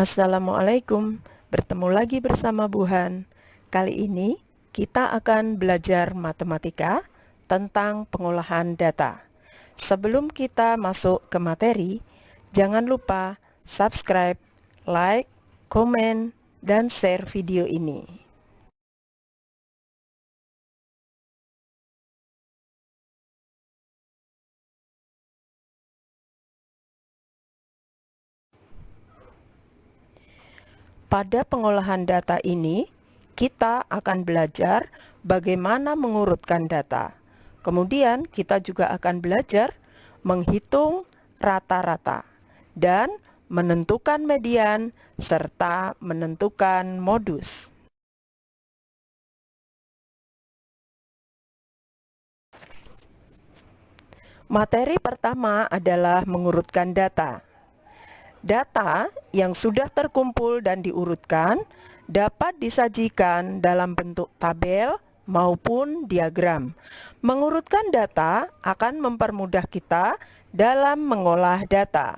Assalamualaikum, bertemu lagi bersama Buhan. Kali ini kita akan belajar matematika tentang pengolahan data. Sebelum kita masuk ke materi, jangan lupa subscribe, like, komen, dan share video ini. Pada pengolahan data ini, kita akan belajar bagaimana mengurutkan data. Kemudian kita juga akan belajar menghitung rata-rata dan menentukan median serta menentukan modus. Materi pertama adalah mengurutkan data. Data yang sudah terkumpul dan diurutkan dapat disajikan dalam bentuk tabel maupun diagram. Mengurutkan data akan mempermudah kita dalam mengolah data.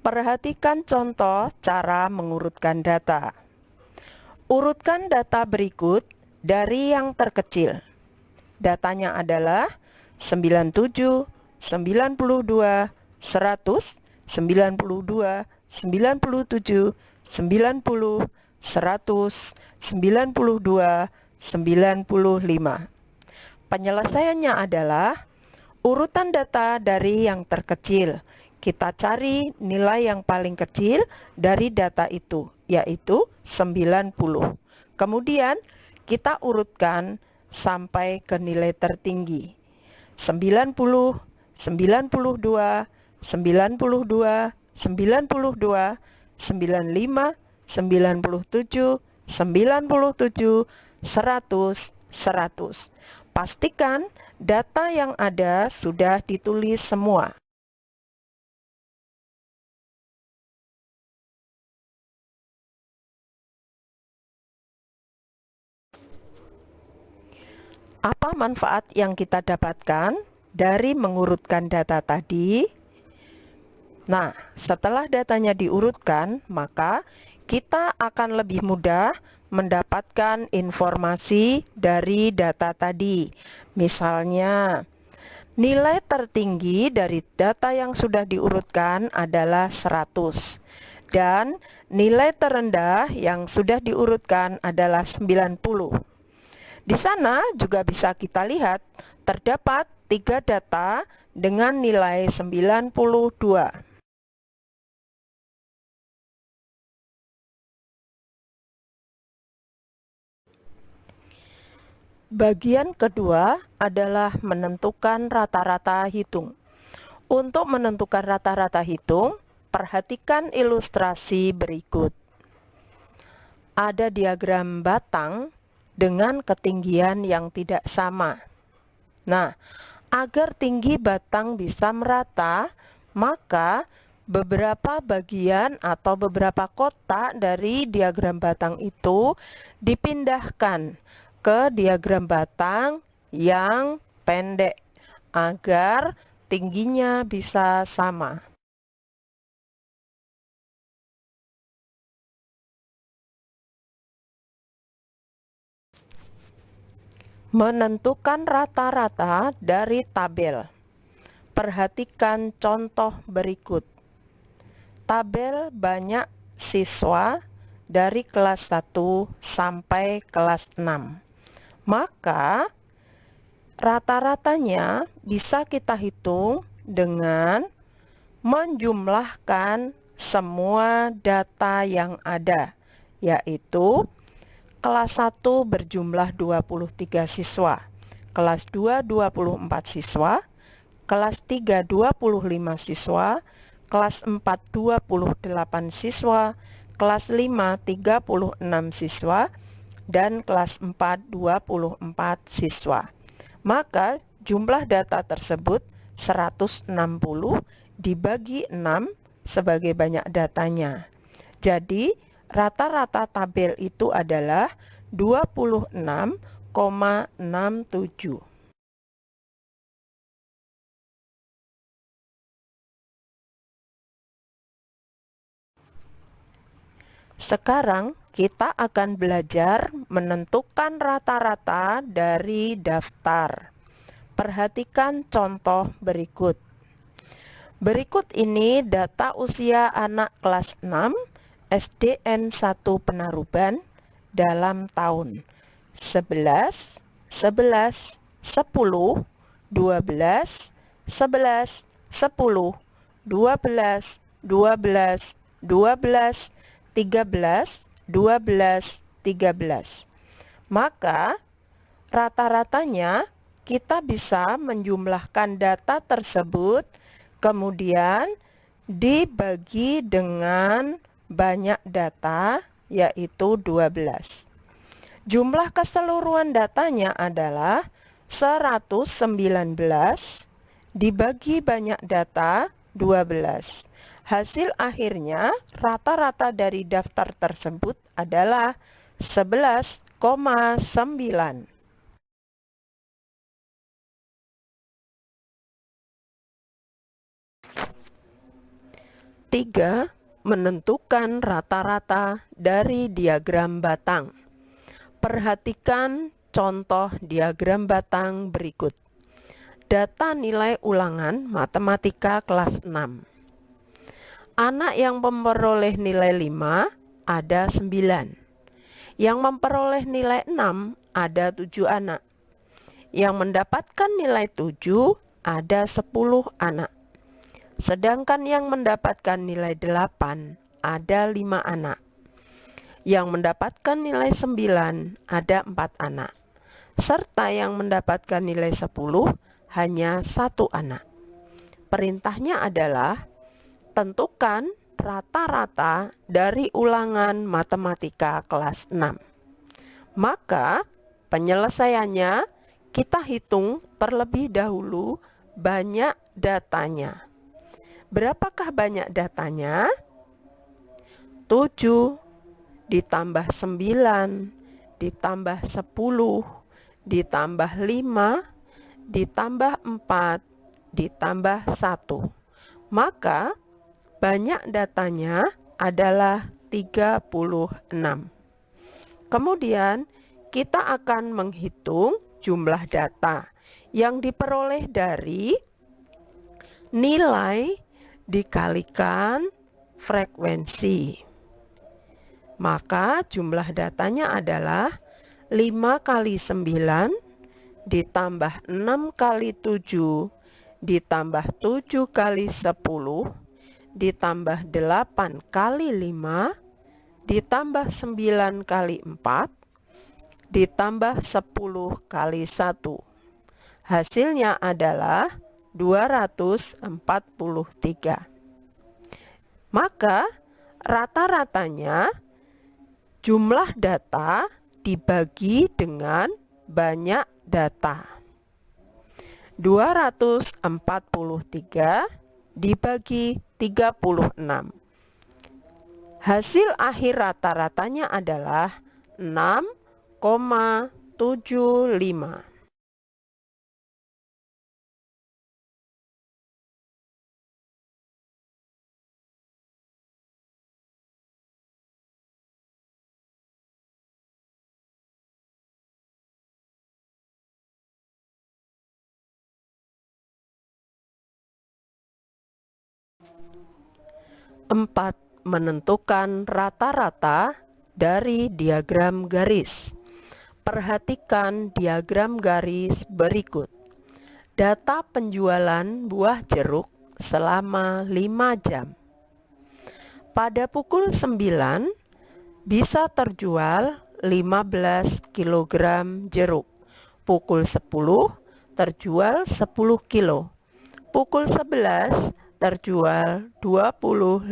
Perhatikan contoh cara mengurutkan data. Urutkan data berikut dari yang terkecil. Datanya adalah 97, 92, 100, 92, 97, 90, 100, 92, 95. Penyelesaiannya adalah urutan data dari yang terkecil. Kita cari nilai yang paling kecil dari data itu, yaitu 90. Kemudian kita urutkan sampai ke nilai tertinggi. 90, 92, 92, 92, 95, 97, 97, 100, 100. Pastikan data yang ada sudah ditulis semua. Apa manfaat yang kita dapatkan dari mengurutkan data tadi? Nah, setelah datanya diurutkan, maka kita akan lebih mudah mendapatkan informasi dari data tadi. Misalnya, nilai tertinggi dari data yang sudah diurutkan adalah 100. Dan nilai terendah yang sudah diurutkan adalah 90. Di sana juga bisa kita lihat terdapat 3 data dengan nilai 92. Bagian kedua adalah menentukan rata-rata hitung. Untuk menentukan rata-rata hitung, perhatikan ilustrasi berikut. Ada diagram batang dengan ketinggian yang tidak sama. Nah, agar tinggi batang bisa merata, maka beberapa bagian atau beberapa kotak dari diagram batang itu dipindahkan ke diagram batang yang pendek agar tingginya bisa sama. Menentukan rata-rata dari tabel. Perhatikan contoh berikut. Tabel banyak siswa dari kelas 1 sampai kelas 6. Maka rata-ratanya bisa kita hitung dengan menjumlahkan semua data yang ada, yaitu kelas 1 berjumlah 23 siswa, kelas 2 24 siswa, kelas 3 25 siswa, kelas 4 28 siswa, kelas 5 36 siswa, dan kelas 4 24 siswa. Maka jumlah data tersebut 160 dibagi 6 sebagai banyak datanya. Jadi rata-rata tabel itu adalah 26,67. Sekarang kita akan belajar menentukan rata-rata dari daftar. Perhatikan contoh berikut. Berikut ini data usia anak kelas 6 SDN 1 Penaruban dalam tahun 11, 11, 10, 12, 11, 10, 12, 12, 12, 13, 12, 13. Maka rata-ratanya kita bisa menjumlahkan data tersebut kemudian dibagi dengan banyak data, yaitu 12. Jumlah keseluruhan datanya adalah 119 dibagi banyak data 12. Hasil akhirnya rata-rata dari daftar tersebut adalah 11,9. Tiga, menentukan rata-rata dari diagram batang. Perhatikan contoh diagram batang berikut. Data nilai ulangan matematika kelas 6. Anak yang memperoleh nilai 5 ada 9. Yang memperoleh nilai 6 ada 7 anak. Yang mendapatkan nilai 7 ada 10 anak. Sedangkan yang mendapatkan nilai 8 ada 5 anak. Yang mendapatkan nilai 9 ada 4 anak. Serta yang mendapatkan nilai 10 hanya 1 anak. Perintahnya adalah tentukan rata-rata dari ulangan matematika kelas 6. Maka penyelesaiannya kita hitung terlebih dahulu banyak datanya. Berapakah banyak datanya? 7 ditambah 9 ditambah 10 ditambah 5 ditambah 4 ditambah 1. Maka banyak datanya adalah 36. Kemudian kita akan menghitung jumlah data yang diperoleh dari nilai dikalikan frekuensi. Maka jumlah datanya adalah 5 kali 9 ditambah 6 kali 7 ditambah 7 kali 10 ditambah 8 kali 5 ditambah 9 kali 4 ditambah 10 kali 1. Hasilnya adalah 243. Maka rata-ratanya jumlah data dibagi dengan banyak data. 243 dibagi 36. Hasil akhir rata-ratanya adalah 6,75. Empat, menentukan rata-rata dari diagram garis. Perhatikan diagram garis berikut. Data penjualan buah jeruk selama 5 jam. Pada pukul 9 bisa terjual 15 kg jeruk. Pukul 10 terjual 10 kilo. Pukul 11 terjual 25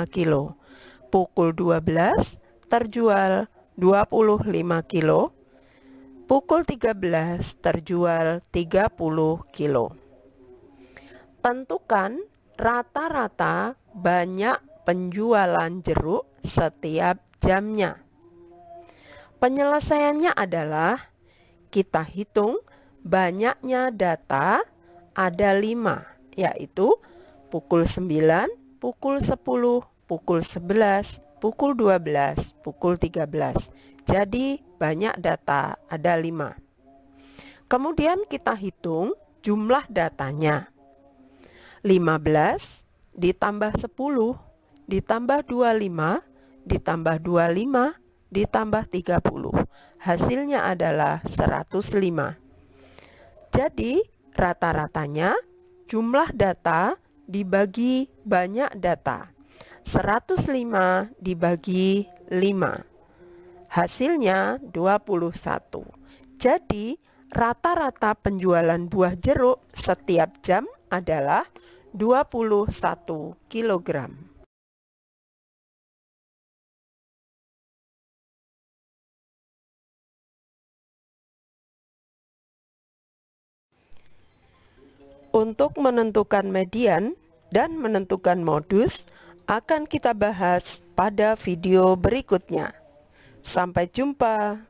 kilo. Pukul 12 terjual 25 kilo. Pukul 13 terjual 30 kilo. Tentukan rata-rata banyak penjualan jeruk setiap jamnya. Penyelesaiannya adalah kita hitung banyaknya data ada 5, yaitu pukul 9, pukul 10, pukul 11, pukul 12, pukul 13. Jadi banyak data, ada 5. Kemudian kita hitung jumlah datanya. 15 ditambah 10 ditambah 25 ditambah 25 ditambah 30. Hasilnya adalah 105. Jadi rata-ratanya jumlah data dibagi banyak data. 105 dibagi 5. Hasilnya 21. Jadi rata-rata penjualan buah jeruk setiap jam adalah 21 kilogram. Untuk menentukan median dan menentukan modus akan kita bahas pada video berikutnya. Sampai jumpa.